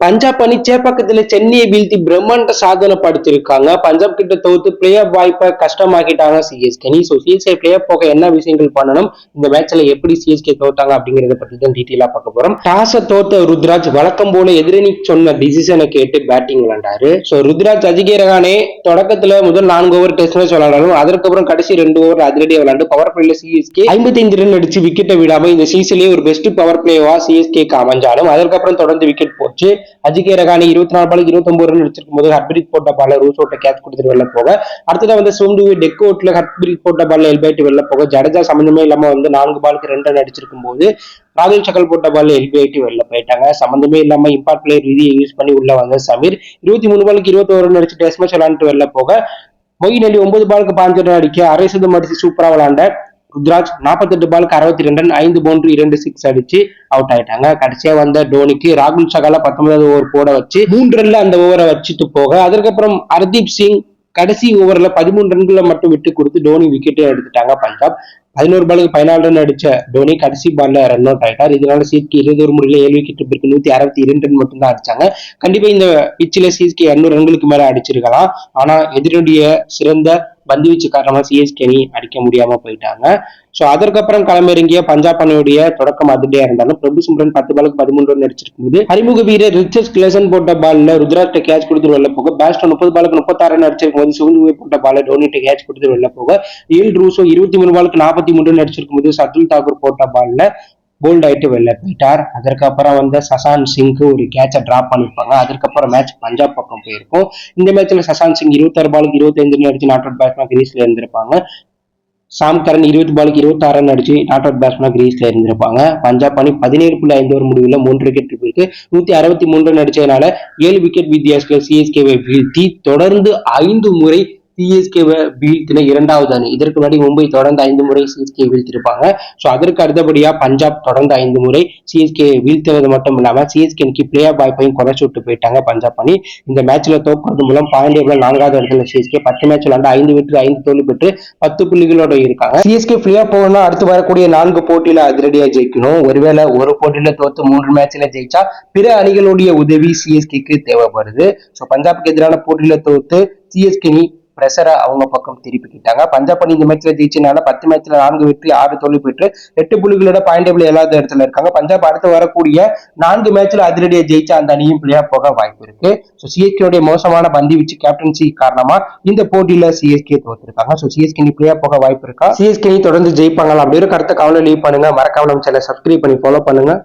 பஞ்சாப் அணி சேப்பாக்கத்துல சென்னையை வீழ்த்தி பிரம்மாண்ட சாதனை படுத்திருக்காங்க. பஞ்சாப் கிட்ட தோத்து பிளே ஆஃப் வாய்ப்பை கஷ்டமாக்கிட்டாங்க சிஎஸ்கே அணி. சிஎஸ்கே பிளே ஆஃப் போக என்ன விஷயங்கள் பண்ணணும், இந்த மேட்ச்ல எப்படி சிஎஸ்கே தோத்தாங்க அப்படிங்கறத பத்தி தான் டீட்டெயிலா பார்க்க போறோம். டாஸை தோத்த ருத்ராஜ் வழக்கம் போல எதிரணி சொன்ன டிசிஷனை கேட்டு பேட்டிங் விளையாண்டாரு. ருத்ராஜ் அஜிகேரகானே தொடக்கத்துல முதல் 4 ஓவர் டெஸ்ட் மேட்ச் விளையாடணும். அதுக்கப்புறம் கடைசி 2 ஓவர் அதிரடியா விளையாண்டு பவர் பிளேல சிஎஸ்கே 55 ரன் அடிச்சு விக்கெட்டை விடாம இந்த சீசன்லயே ஒரு பெஸ்ட் பவர் பிளேவா சிஎஸ்கேக்கு அமைஞ்சாலும் அதுக்கப்புறம் தொடர்ந்து விக்கெட் போச்சு. அஜிகே ரகானி 24 பாலுக்கு 29 ரன் அடிச்சிருக்கும் போது ஹர்ப்ரீத் போட்ட பால ரூசோட்ட கேட்ச் கொடுத்துட்டு வெளில போக, அடுத்ததான் வந்து சோம்டுவி டெக்கோட்ல ஹர்ப்ரீத் போட்ட பால்ல எல்பைட்டு வெளில போக, ஜடேஜா சம்பந்தமே இல்லாம வந்து 4 பாலுக்கு 2 ரன் அடிச்சிருக்கும் போது ராகுல் சகல் போட்ட பால்ல எல்பைட்டு வெளில போயிட்டாங்க. சம்பந்தமே இல்லாம இம்பாக்ட் பிளேயர் விதியை யூஸ் பண்ணி உள்ள வந்த சமீர் 23 பாலுக்கு 21 ரன் அடிச்சு டெஸ்ட் மேட்ச் விளையாண்டு வெளில போக, மொயின் அலி 9 பாலுக்கு 5 ரன் அடிக்க அரை சதம் அடிச்சு சூப்பரா விளையாண்ட ருத்ராஜ் 48 பாலுக்கு 62 ரன் 5 பவுண்டரி 2 சிக்ஸ் அடிச்சு அவுட் ஆயிட்டாங்க. கடைசியா வந்த டோனிக்கு ராகுல் சகால 19வது ஓவர் போட வச்சு 3 ரன்ல அந்த ஓவரை வச்சுட்டு போக, அதுக்கப்புறம் ஹர்தீப் சிங் கடைசி ஓவர்ல 13 ரன்களை மட்டும் விட்டு கொடுத்து டோனி விக்கெட்டே எடுத்துட்டாங்க. பஞ்சாப் 11 பாலுக்கு 14 ரன் அடிச்ச டோனி கடைசி பால்ல ரன் அவுட் ஆயிட்டார். இதனால சிஎஸ்கே 21 முறையில 7 விக்கெட் இருக்கு 162 ரன் மட்டும் தான் அடிச்சாங்க. கண்டிப்பா இந்த பிச்சில சிஎஸ்கே 200 ரன்களுக்கு மேல அடிச்சிருக்கலாம். ஆனா எதிரொலிய சிறந்த பந்துவீச்சு காரணமா சிஎஸ்கே அணி அடிக்க முடியாம போயிட்டாங்க. அதற்கப்புறம் களமிறங்கிய பஞ்சாப் அணியுடைய தொடக்கம் அதிர்டியா இருந்தாலும் பிரபு சிம்ரன் 10 பாலுக்கு 13 ரன் அடிச்சிருக்கும் போது அறிமுக வீரர் ரிச்சர்ட் கிளசன் போட்ட பால்ல ருத்ராஜ் கேட்ச் கொடுத்து வெளில போக, பேட்ஸ்மேன் 30 பாலுக்கு 36 ரன் அடிச்சிருக்கும் போது சிவன்துவை போட்ட பால டோனிட்ட கேட்ச் கொடுத்து வெளில போக, ஏல் ரூசோ 23 பாலுக்கு 43 ரன் அடிச்சிருக்கும் போது சர்துல் தாக்கூர் போட்ட பால்ல போல்ட் ஆயிட்டு வெளில போயிட்டார். அதற்கப்புறம் வந்து சசாந்த் சிங்க்கு ஒரு கேட்சை டிராப் பண்ணிருப்பாங்க. அதுக்கப்புறம் மேட்ச் பஞ்சாப் பக்கம் போயிருக்கும். இந்த மேட்ச்ல சசாந்த் சிங் 26 பாலுக்கு 25 ரன் அடிச்சு நாட் அவுட் பேட்ஸ்மேன் கிரீஸ்ல இருந்திருப்பாங்க. சாம் கரன் 20 பாலுக்கு 26 ரன் அடிச்சு நாட் அவுட் பேட்ஸ்மேன் கிரீஸ்ல இருந்திருப்பாங்க. பஞ்சாப் அணி 17.5 ஓவர் முடிவுல 3 விக்கெட் இருக்கு 163 ரன் அடிச்சதுனால 7 விக்கெட் வித்தியாசத்துல சிஎஸ்கேவை வீழ்த்தி தொடர்ந்து 5 முறை சிஎஸ்கேவை வீழ்த்தின 2வது அணி. இதற்கு முன்னாடி மும்பை தொடர்ந்து 5 முறை சிஎஸ்கே வீழ்த்திருப்பாங்க. அதற்கு அடுத்தபடியா பஞ்சாப் தொடர்ந்து 5 முறை சிஎஸ்கே வீழ்த்துறது மட்டும் இல்லாம சிஎஸ்கே அணிக்கு பிளே ஆஃப் வாய்ப்பையும் குறைச்சு விட்டு போயிட்டாங்க பஞ்சாப் அணி. இந்த மேட்ச்ல தோக்குறது மூலம் பாயிண்ட் டேபிள்ல 4வது இடத்துல சிஎஸ்கே 10 மேட்ச் விளையாண்டு 5 வெற்றி 5 தோல்வி பெற்று 10 புள்ளிகளோட இருக்காங்க. சிஎஸ்கே பிளே ஆஃப் போகணும்னா அடுத்து வரக்கூடிய 4 போட்டியில அதிரடியா ஜெயிக்கணும். ஒருவேளை ஒரு போட்டியில தோத்து 3 மேட்ச்ல ஜெயிச்சா பிற அணிகளுடைய உதவி சிஎஸ்கேக்கு தேவைப்படுது. பஞ்சாப்க்கு எதிரான போட்டியில தோத்து சிஎஸ்கே அணி பிரஷரை அவங்க பக்கம் திருப்பிக்கிட்டாங்க. பஞ்சாப் அணி இந்த மேட்ச்ல ஜெயிச்சனால 10 மேட்ச்ல 4 வெற்றி 6 தோல்வி பெற்று 8 புள்ளிகளோட பாயிண்ட் டேபிள் 7வது இடத்துல இருக்காங்க. பஞ்சாப் அடுத்து வரக்கூடிய 4 மேட்ச்ல அதிரடியா ஜெயிச்சா அந்த அணியும் பிளே ஆஃப் போக வாய்ப்பு இருக்கு. சிஎஸ்கே மோசமான பந்து வீச்சு கேப்டன்சி காரணமா இந்த போட்டியில சிஎஸ்கே தோத்திருக்காங்க. சிஎஸ்கே அணி பிளே ஆஃப் போக வாய்ப்பு இருக்கா, சிஎஸ்கே அணி தொடர்ந்து ஜெயிப்பாங்களா அப்படின்னு கருத்தை கவலை லீவ் பண்ணுங்க. மறக்காம நம்ம சேனலை சப்ஸ்கிரைப் பண்ணி ஃபாலோ பண்ணுங்க.